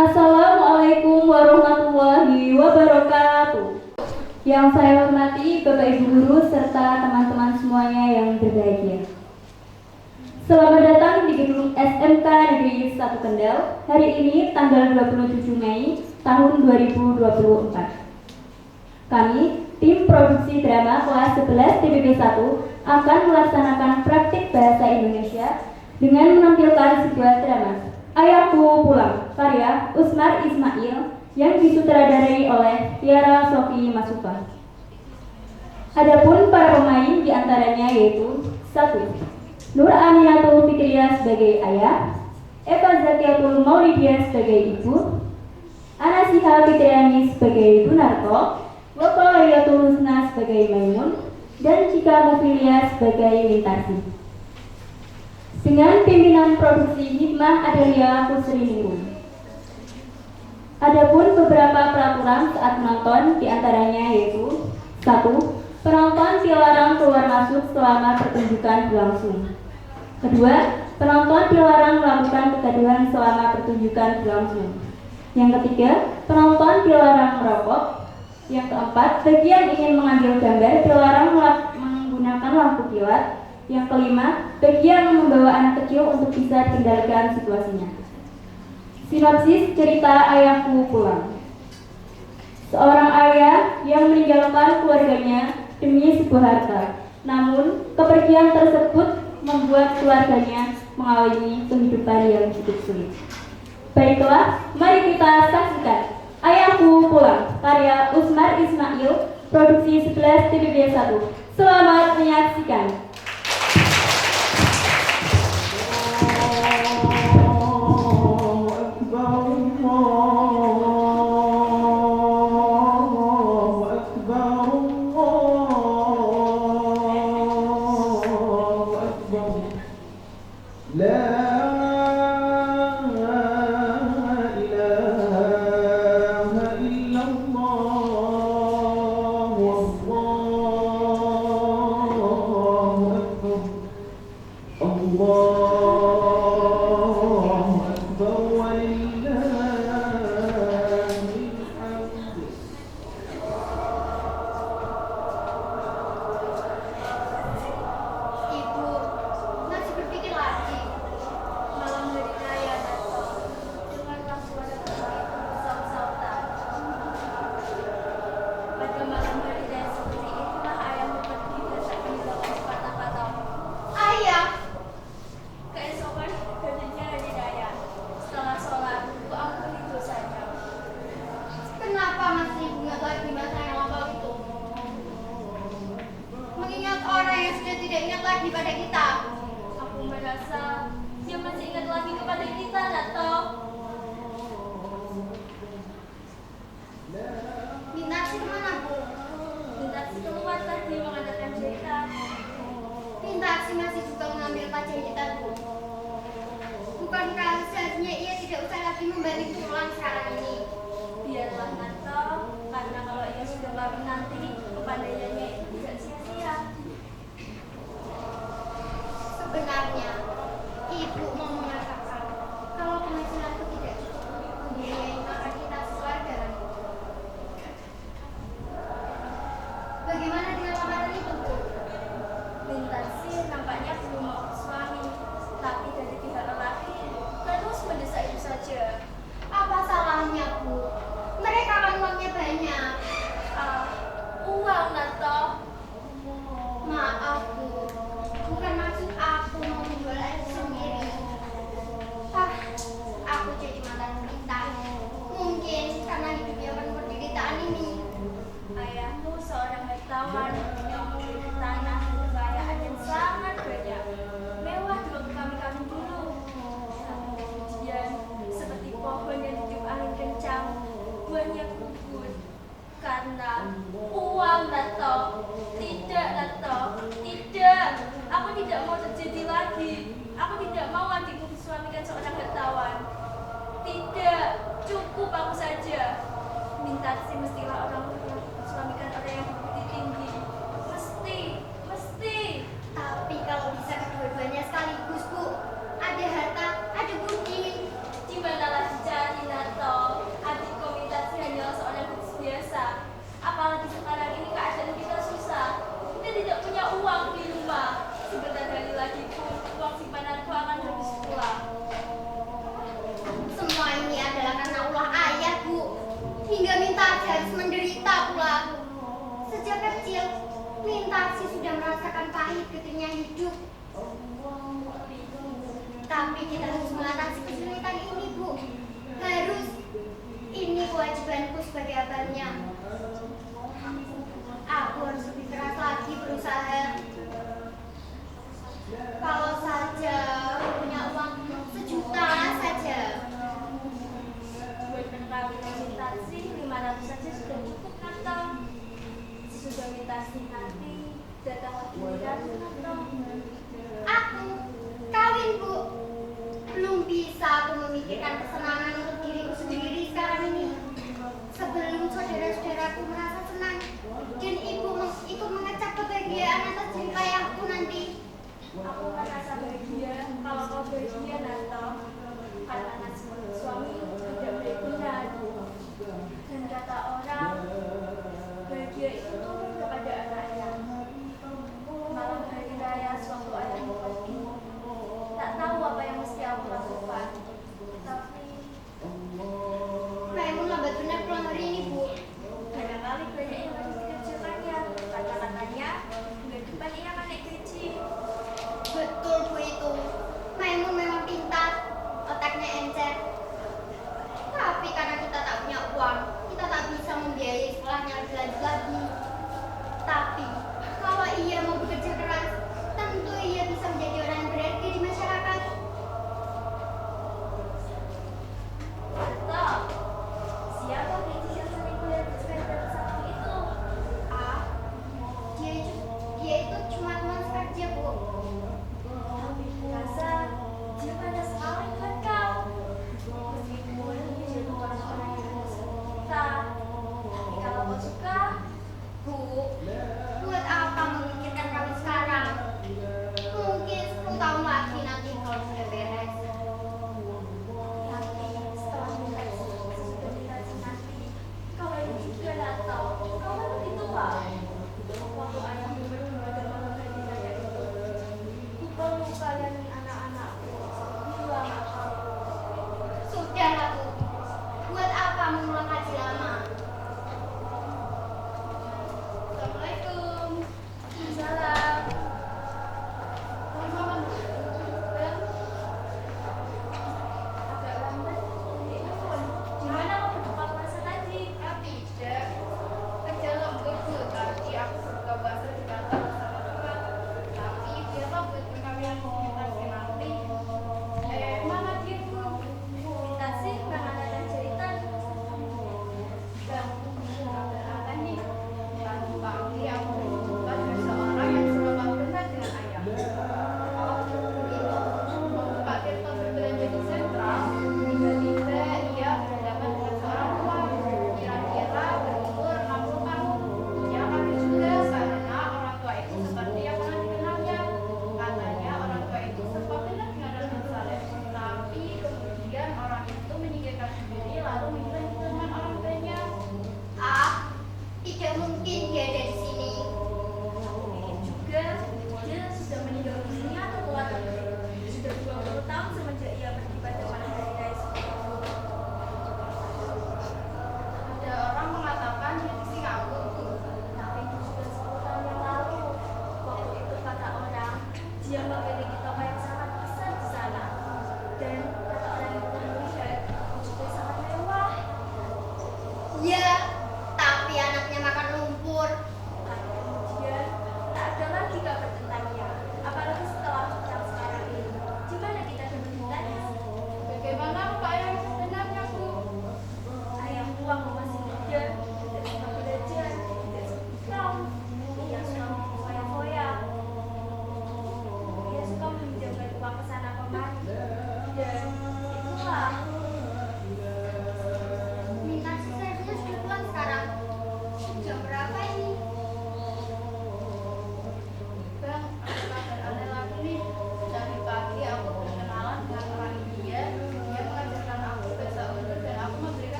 Assalamualaikum warahmatullahi wabarakatuh. Yang saya hormati Bapak Ibu Guru serta teman-teman semuanya yang berbahagia. Selamat datang di gedung SMK Negeri 1 Kendal hari ini tanggal 27 Mei tahun 2024. Kami, tim produksi drama kelas 11 TPB 1 akan melaksanakan praktik bahasa Indonesia dengan menampilkan sebuah drama Ayahku Pulang, karya Usmar Ismail yang disutradarai oleh Tiara Sofi Masufa. Adapun para pemain diantaranya yaitu 1. Nur Aminatul Fikriyah sebagai ayah, Eva Zakiatul Maulidia sebagai ibu, Anasiha Fitriani sebagai Bunarto, Wakalayatul Husna sebagai Maimun, dan Cika Mufilia sebagai Wintasi. Dengan pimpinan produksi Hikmah Adelia Kusriningrum. Adapun beberapa peraturan saat menonton diantaranya yaitu 1. Penonton dilarang keluar masuk selama pertunjukan berlangsung. 2. Penonton dilarang melakukan kegaduhan selama pertunjukan berlangsung. Yang ketiga, penonton dilarang merokok. Yang keempat, bagi yang ingin mengambil gambar dilarang menggunakan lampu kilat. Yang kelima, bagi yang membawa anak kecil untuk bisa dikendalikan situasinya. Sinopsis cerita Ayahku Pulang. Seorang ayah yang meninggalkan keluarganya demi sebuah harta. Namun, kepergian tersebut membuat keluarganya mengalami kehidupan yang cukup sulit. Baiklah, mari kita saksikan Ayahku Pulang, karya Usmar Ismail, produksi 11 TPB 1. Selamat menyaksikan. Sekaligus, Bu. Ada harta, ada bukti. Di manalah dicari, Nato? hidup. Tapi kita harus mengatasi kesulitan ini, Bu. Harus. Ini kewajibanku sebagai abangnya. Aku harus lebih keras lagi berusaha. Kalau saja punya uang 1 juta saja. Buat perkawinan taksi 500 saja sudah cukup kantong. Sudah mitasi nanti datang lagi 300 kantong. Aku kawin, Bu. Belum bisa aku memikirkan kesenangan untuk diriku sendiri sekarang ini. Sebelum saudara-saudaraku merasa senang dan ibu ikut mengecap kebahagiaan atas jerih payahku nanti. Aku merasa bahagia kalau kau bahagia Nanto, karena suami tidak berguna. Dan kata orang, bahagia itu turun kepada anaknya. Malam hari raya suatu ayahmu pergi, tak tahu apa yang mesti aku lakukan. Tapi Maimun lambat benar pulang hari ini, Bu. barangkali banyak yang harus dikerjakannya. Kata-katanya, bulan depan ia akan naik gaji. Betul, Bu, itu. Maimun memang pintar, otaknya encer. Tapi karena kita tak punya uang, kita tak bisa membiayai sekolahnya lebih lanjut lagi. Tapi kalau ia mau bekerja keras, tentu ia bisa menjadi orang yang berarti di masyarakat. Atau siapa gadis yang sering melihat sepeda bersama itu? Ah, dia itu cuma teman sekerja, Bu. Tapi kurasa dia pada sekali dengan kau. Meskipun dia bukan orang yang kau suka, tapi kalau kau suka, Bu, buat apa memikirkan kami sekarang? Mungkin 10 tahun lagi nanti kalau sudah beres. tapi setelah dikaji, sesudah dikaji nanti, kau ini juga datang. Kau kan lebih tua. Waktu ayahmu berdua dan malam hari raya itu, ku perlu kalian dan anak-anakku. Bilang apa? Sudahlah, Bu. Buat apa mengulang haji lama? Assalamualaikum. Salam. Agak lambat. Gimana mau berbuka puasa tadi? Tidak. Kerja lembur, Bu.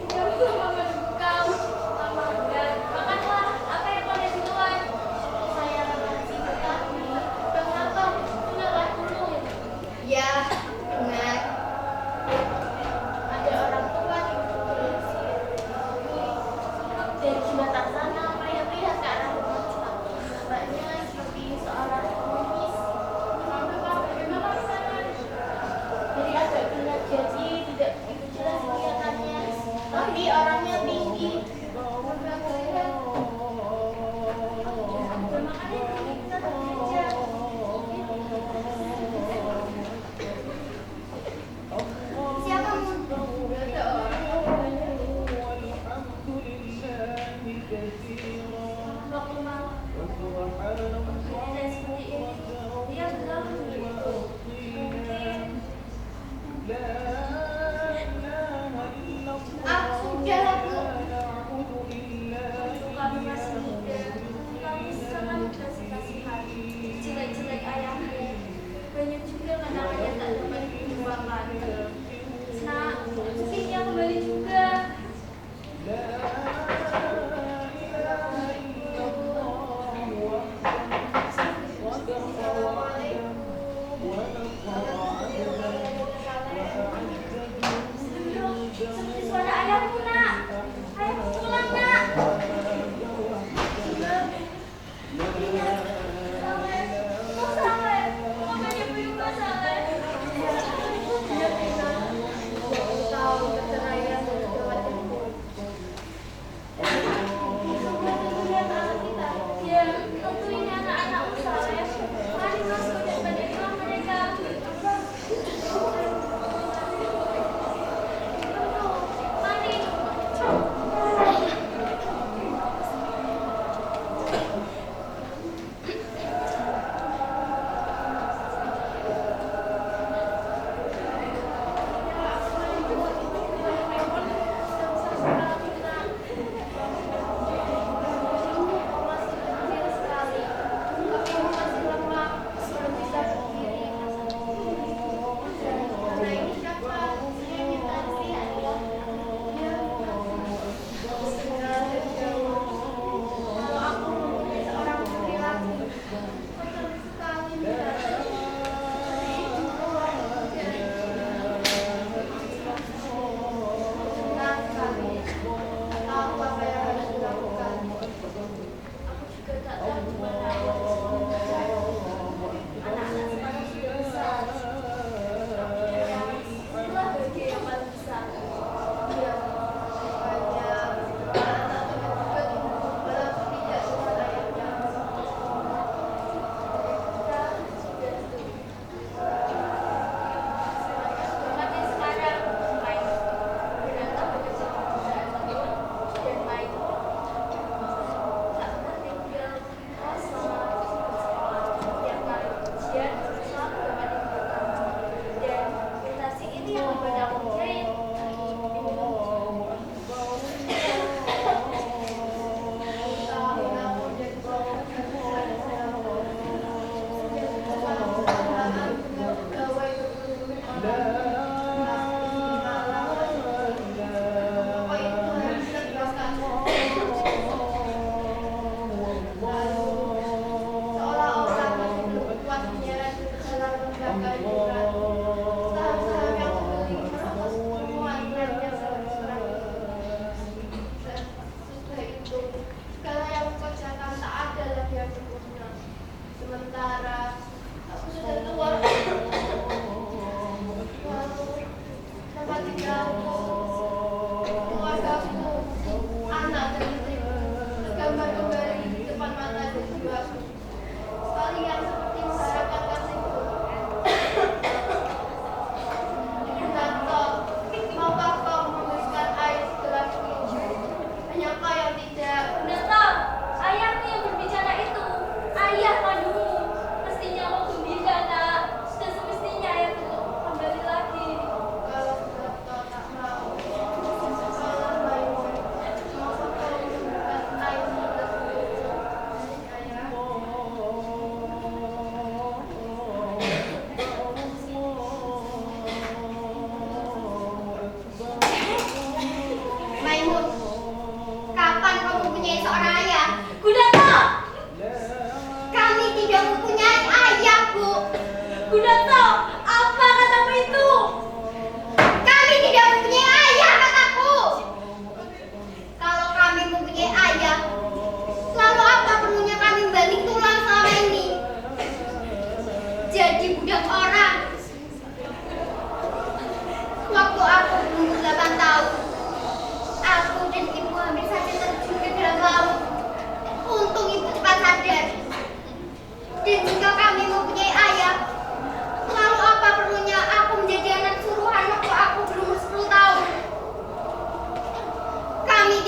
Tidak perlu mama nunggu kau. Mama enggak. Makanlah apa yang kau lihat di luar. Saya masih tetapi kenapa? Kenapa dulu? Ya, benar. Ada orang tua di ujung dari jembatan sana, Maya melihat ke arah rumah Cina. Nampaknya seperti seorang pengemis. Bagaimana di sana? Dari agak gelap jadi tidak begitu jelas kelihatannya, tapi orangnya tinggi. Makanya kita bekerja. Siapamu? Ada orang waktu malam. Dan seperti ini, dia belum begitu. Mungkin Ah, sudahlah Bu.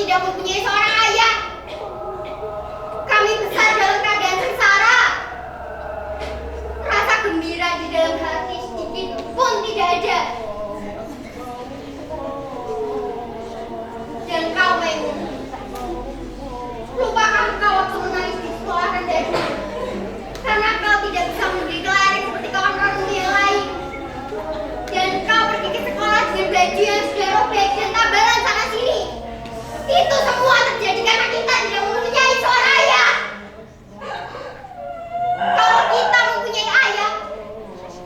tidak mempunyai seorang ayah. Kami besar dalam keadaan sengsara. Rasa gembira di dalam hati sedikit pun tidak ada. Dan kau, Maimun, lupakan kau waktu menangis di sekolah rendah dulu. Karena kau tidak bisa membeli kelereng seperti kawan-kawanmu yang lain. Dan kau pergi ke sekolah dengan baju yang sudah robek dan tambalan sana sini. Itu semua terjadi karena kita tidak mempunyai seorang ayah. Kalau kita mempunyai ayah,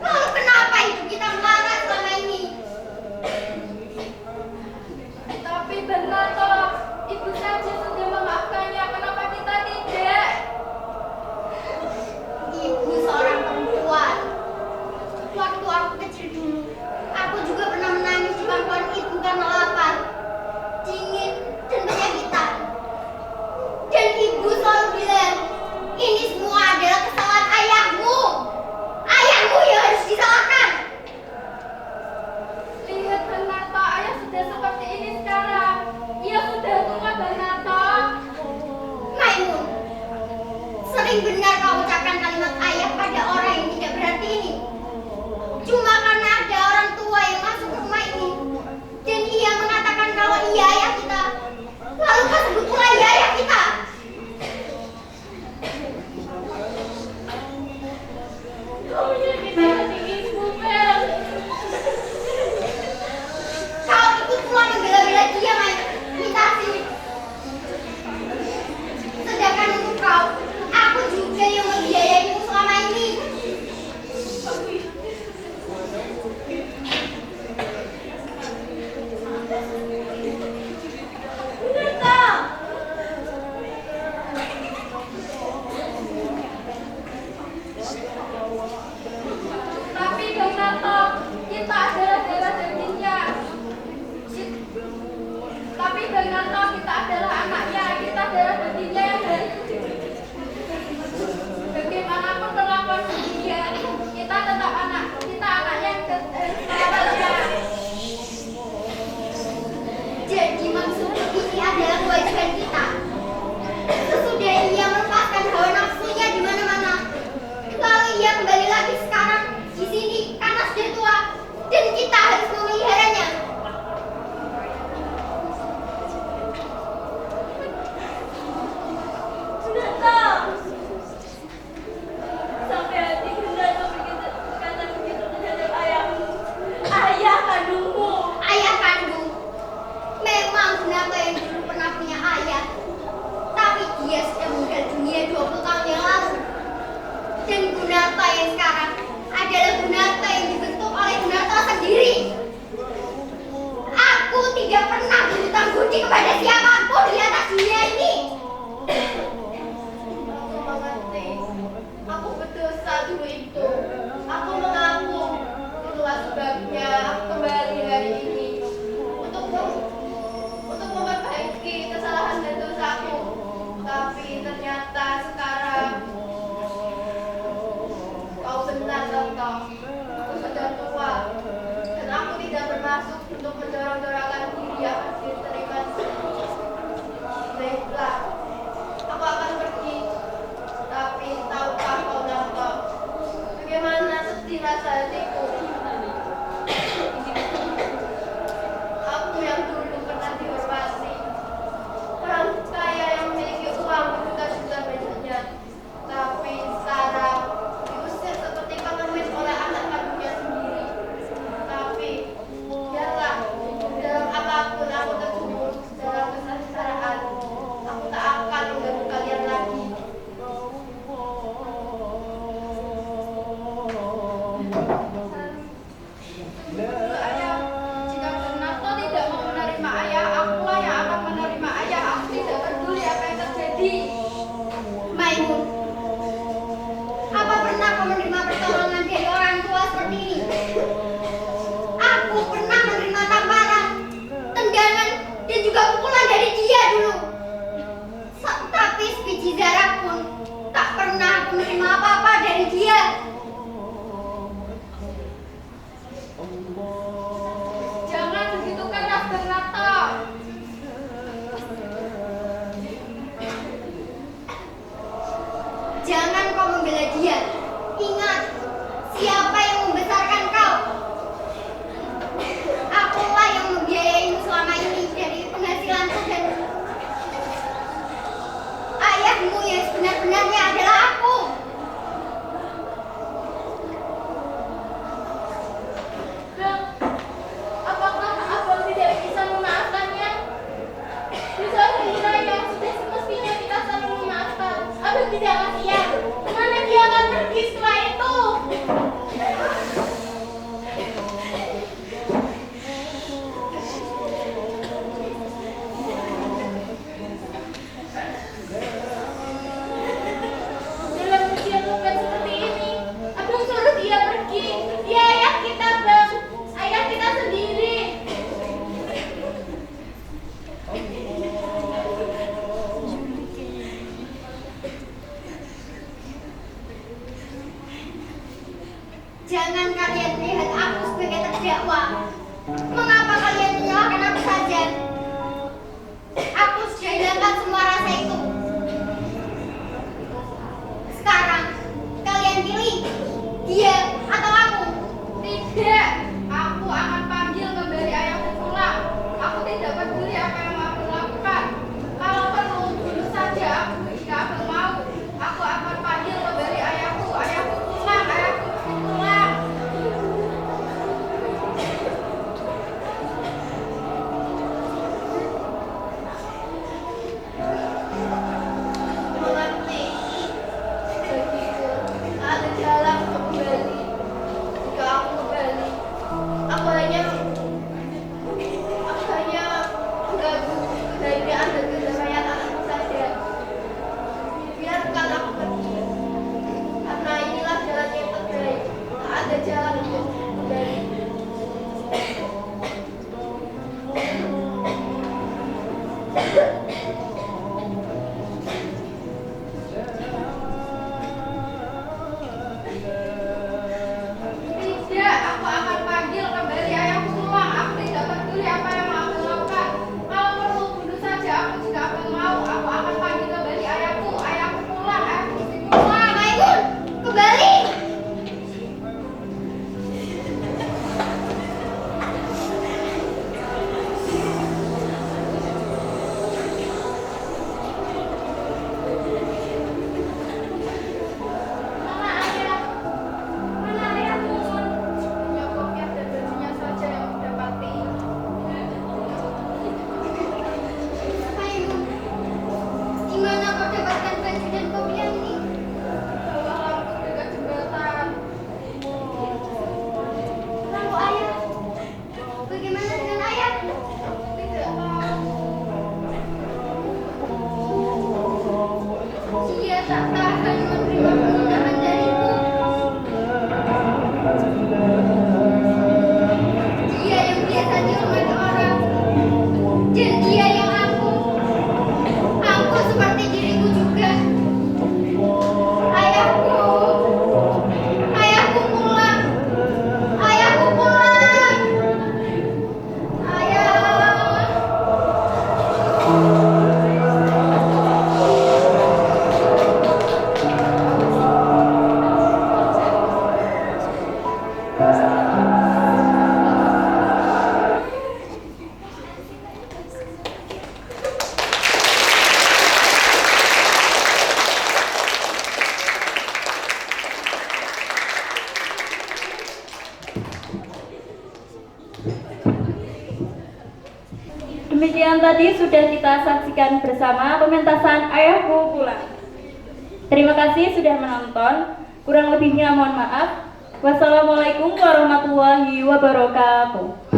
lalu kenapa hidup kita melarat selama ini? Tapi benar toh, ibu saja sudah memaafkannya. Kenapa kita tidak? Ibu seorang perempuan. Waktu aku kecil dulu, aku juga pernah menangis di pangkuan ibu karena lapar, dingin, dan penyakitan. Dan ibu selalu bilang, ini semua adalah kesalahan ayahmu. Ayahmu yang harus disalahkan. Lihat benar toh, ayah sudah seperti ini sekarang. Ia sudah tua benar toh. Maimun, sering benar kau ucapkan kalimat ayah pada orang yang tidak berarti ini. Cuma karena ada orang tua yang masuk ke rumah ini dan ia mengatakan kalau ia ayah kita, lalu kau sebut pula ia ayah kita. Kau menyakiti hati ibu, Mel. Kau ikut pula membela-bela dia, minta sini. Sedangkan untuk kau, aku juga yang membiayaimu selama ini. Tapi benar toh, kita adalah darah dagingnya. Tapi benar toh, kita adalah anaknya. Kita adalah dagingnya yang dari. Bagaimanapun perlakuan dia, kita tetap anak. Kita anaknya yang selamanya. Jadi maksud ini adalah kewajiban kita. Sesudah ia melepaskan hawa nafsunya di mana-mana, lalu ia kembali lagi sekarang di sini karena sudah tua dan kita harus memeliharanya. Sudah tahu. Sampai hati Bunda tuh berkata begitu terhadap ayahmu. Ayah kandungmu. Ayah kandung. Memang Gunarto yang dulu pernah punya ayah, tapi dia sudah meninggal dunia 20 tahun yang lalu. Dan Gunarto yang sekarang adalah Gunarto yang dibentuk oleh Gunarto sendiri. Aku tidak pernah berhutang budi kepada siapapun di atas dunia ini. Aku mengerti. Aku berdosa dulu itu. Aku mengaku. Itulah sebabnya aku kembali hari ini untuk memperbaiki kesalahan dan dosaku. Tapi ternyata sekarang kau benar, Tonto. Aku sudah tua dan aku tidak bermaksud untuk mendorong-dorongkan diri akan diterima. Baiklah, aku akan pergi. Tapi tahukah kau, Tonto, bagaimana sedih rasa hatiku? Aku yang dulu pernah dihormati, orang kaya yang memiliki uang berjuta-juta banyaknya, tapi sekarang diusir seperti pengemis oleh anak kandungnya sendiri. Tapi biarlah, dalam apapun aku terjun dalam kesengsaraan, aku tak akan mengganggu kalian lagi. Ayah, jika Bernardo tidak mau menerima ayah, akulah yang akan menerima ayah. Aku tidak peduli apa yang terjadi. Maimun, apa pernah kau menerima pertolongan dari orang tua seperti ini? Aku pernah menerima tamparan, tendangan, dan juga pukulan dari dia dulu. Tapi sebiji darah pun tak pernah aku menerima apa-apa dari dia. Jangan begitu keras, Bernardo. Demikian tadi sudah kita saksikan bersama pementasan Ayahku Pulang. Terima kasih sudah menonton. Kurang lebihnya mohon maaf. Wassalamualaikum warahmatullahi wabarakatuh.